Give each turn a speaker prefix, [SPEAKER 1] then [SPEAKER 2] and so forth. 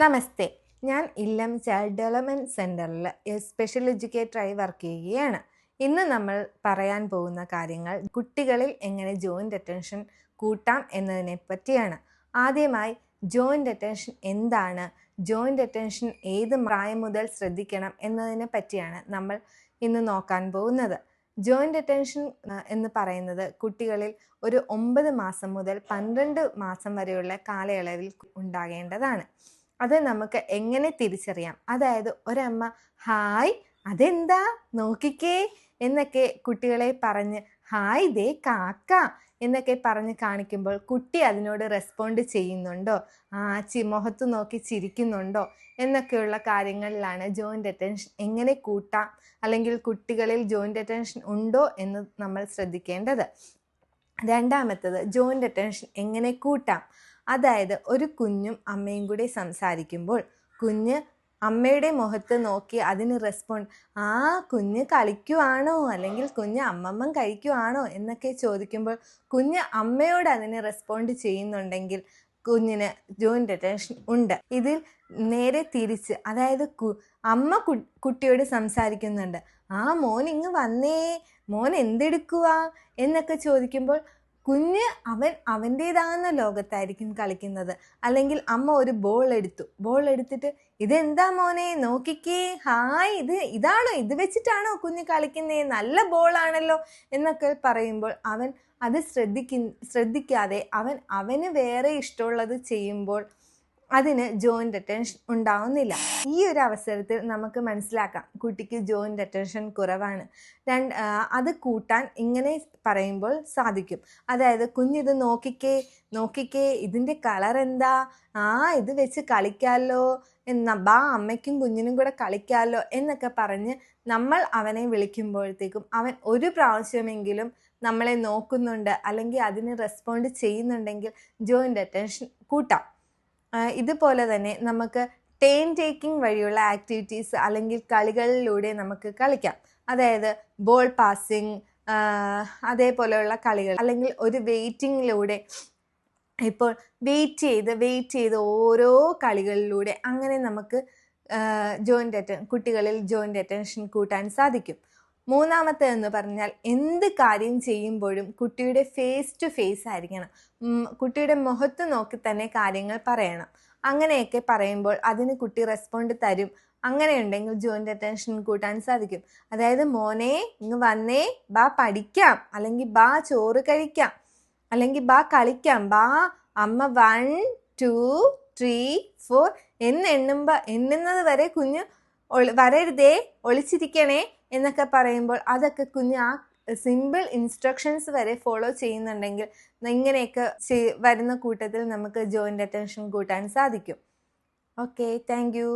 [SPEAKER 1] നമസ്തേ, ഞാൻ ഇല്ലം child development സെൻറ്ററിൽ special എഡ്യൂക്കേറ്ററായി work ചെയ്യുകയാണ്. ഇന്ന് നമ്മൾ പറയാൻ പോകുന്ന കാര്യങ്ങൾ കുട്ടികളിൽ എങ്ങനെ ജോയിൻ്റ് അറ്റൻഷൻ കൂട്ടാം എന്നതിനെ പറ്റിയാണ്. ആദ്യമായി ജോയിൻ്റ് അറ്റൻഷൻ എന്താണ്, ജോയിൻ്റ് അറ്റൻഷൻ ഏത് പ്രായം മുതൽ ശ്രദ്ധിക്കണം എന്നതിനെ പറ്റിയാണ് നമ്മൾ ഇന്ന് നോക്കാൻ പോകുന്നത്. ജോയിൻ്റ് അറ്റൻഷൻ എന്ന് പറയുന്നത് കുട്ടികളിൽ ഒരു 9 മാസം മുതൽ 12 മാസം വരെയുള്ള കാലയളവിൽ ഉണ്ടാകേണ്ടതാണ്. അത് നമുക്ക് എങ്ങനെ തിരിച്ചറിയാം? അതായത് ഒരമ്മ ഹായ് അതെന്താ നോക്കിക്കേ എന്നൊക്കെ കുട്ടികളെ പറഞ്ഞ് ഹായ് ദേ കാക്ക എന്നൊക്കെ പറഞ്ഞ് കാണിക്കുമ്പോൾ കുട്ടി അതിനോട് റെസ്പോണ്ട് ചെയ്യുന്നുണ്ടോ, മുഖത്ത് നോക്കി ചിരിക്കുന്നുണ്ടോ എന്നൊക്കെയുള്ള കാര്യങ്ങളിലാണ് ജോയിൻ്റ് അറ്റൻഷൻ എങ്ങനെ കൂട്ടാം, അല്ലെങ്കിൽ കുട്ടികളിൽ ജോയിൻ്റ് അറ്റൻഷൻ ഉണ്ടോ എന്ന് നമ്മൾ ശ്രദ്ധിക്കേണ്ടത്. രണ്ടാമത്തത് ജോയിൻ്റ് അറ്റൻഷൻ എങ്ങനെ കൂട്ടാം. അതായത് ഒരു കുഞ്ഞും അമ്മയും കൂടി സംസാരിക്കുമ്പോൾ കുഞ്ഞ് അമ്മയുടെ മുഖത്ത് നോക്കി അതിന് റെസ്പോണ്ട് കുഞ്ഞ് കളിക്കുവാണോ അല്ലെങ്കിൽ കുഞ്ഞ് അമ്മമ്മ കഴിക്കുവാണോ എന്നൊക്കെ ചോദിക്കുമ്പോൾ കുഞ്ഞ് അമ്മയോട് അതിന് റെസ്പോണ്ട് ചെയ്യുന്നുണ്ടെങ്കിൽ കുഞ്ഞിന് ജോയിൻ്റ് അറ്റൻഷൻ ഉണ്ട്. ഇതിൽ നേരെ തിരിച്ച്, അതായത് അമ്മ കുട്ടിയോട് സംസാരിക്കുന്നുണ്ട്, മോൻ ഇങ്ങ് വന്നേ, മോൻ എന്തെടുക്കുക എന്നൊക്കെ ചോദിക്കുമ്പോൾ കുഞ്ഞ് അവൻ്റേതാകുന്ന ലോകത്തായിരിക്കും കളിക്കുന്നത്. അല്ലെങ്കിൽ അമ്മ ഒരു ബോൾ എടുത്തിട്ട് ഇതെന്താ മോനെ നോക്കിക്കേ, ഹായ് ഇതാണോ, ഇത് വെച്ചിട്ടാണോ കുഞ്ഞ് കളിക്കുന്നേ, നല്ല ബോളാണല്ലോ എന്നൊക്കെ പറയുമ്പോൾ അവൻ അത് ശ്രദ്ധിക്കാതെ അവന് വേറെ ഇഷ്ടമുള്ളത് ചെയ്യുമ്പോൾ അതിന് ജോയിൻ്റ് അറ്റൻഷൻ ഉണ്ടാവുന്നില്ല. ഈ ഒരു അവസരത്തിൽ നമുക്ക് മനസ്സിലാക്കാം കുട്ടിക്ക് ജോയിൻ്റ് അറ്റൻഷൻ കുറവാണ്. അത് കൂട്ടാൻ ഇങ്ങനെ പറയുമ്പോൾ സാധിക്കും. അതായത് കുഞ്ഞിത് നോക്കിക്കേ ഇതിൻ്റെ കളർ എന്താ, ഇത് വെച്ച് കളിക്കാമല്ലോ, ബാ അമ്മയ്ക്കും കുഞ്ഞിനും കൂടെ കളിക്കാമല്ലോ എന്നൊക്കെ പറഞ്ഞ് നമ്മൾ അവനെ വിളിക്കുമ്പോഴത്തേക്കും അവൻ ഒരു പ്രാവശ്യമെങ്കിലും നമ്മളെ നോക്കുന്നുണ്ട് അല്ലെങ്കിൽ അതിന് റെസ്പോണ്ട് ചെയ്യുന്നുണ്ടെങ്കിൽ ജോയിൻ്റ് അറ്റൻഷൻ കൂട്ടാം. ഇതുപോലെ തന്നെ നമുക്ക് ടേൺ ടേക്കിംഗ് വഴിയുള്ള ആക്ടിവിറ്റീസ് അല്ലെങ്കിൽ കളികളിലൂടെ നമുക്ക് കളിക്കാം. അതായത് ബോൾ പാസിങ്, അതേപോലെയുള്ള കളികൾ, അല്ലെങ്കിൽ ഒരു വെയിറ്റിങ്ങിലൂടെ, ഇപ്പോൾ വെയിറ്റ് ചെയ്ത് ഓരോ കളികളിലൂടെ അങ്ങനെ നമുക്ക് കുട്ടികളിൽ ജോയിൻ്റ് അറ്റൻഷൻ കൂട്ടാൻ സാധിക്കും. മൂന്നാമത്തേതെന്ന് പറഞ്ഞാൽ എന്ത് കാര്യം ചെയ്യുമ്പോഴും കുട്ടിയുടെ ഫേസ് ടു ഫേസ് ആയിരിക്കണം. കുട്ടിയുടെ മുഖത്ത് നോക്കി തന്നെ കാര്യങ്ങൾ പറയണം. അങ്ങനെയൊക്കെ പറയുമ്പോൾ അതിന് കുട്ടി റെസ്പോണ്ട് തരും. അങ്ങനെയുണ്ടെങ്കിൽ ജോയിൻ്റ് അറ്റൻഷൻ കൂട്ടാൻ സാധിക്കും. അതായത് മോനെ ഇങ്ങ് വന്നേ, ബാ പഠിക്കാം, അല്ലെങ്കിൽ ബാ ചോറ് കഴിക്കാം, അല്ലെങ്കിൽ ബാ കളിക്കാം, ബാ അമ്മ 1 2 3 4 എണ്ണുന്നത് വരെ കുഞ്ഞ് വരരുതേ, ഒളിച്ചിരിക്കണേ എന്നൊക്കെ പറയുമ്പോൾ അതൊക്കെ കുഞ്ഞ് സിമ്പിൾ ഇൻസ്ട്രക്ഷൻസ് വരെ ഫോളോ ചെയ്യുന്നുണ്ടെങ്കിൽ ഇങ്ങനെയൊക്കെ വരുന്ന കൂട്ടത്തിൽ നമുക്ക് ജോയിൻ്റ് അറ്റൻഷൻ കൂട്ടാൻ സാധിക്കും. Okay, thank you.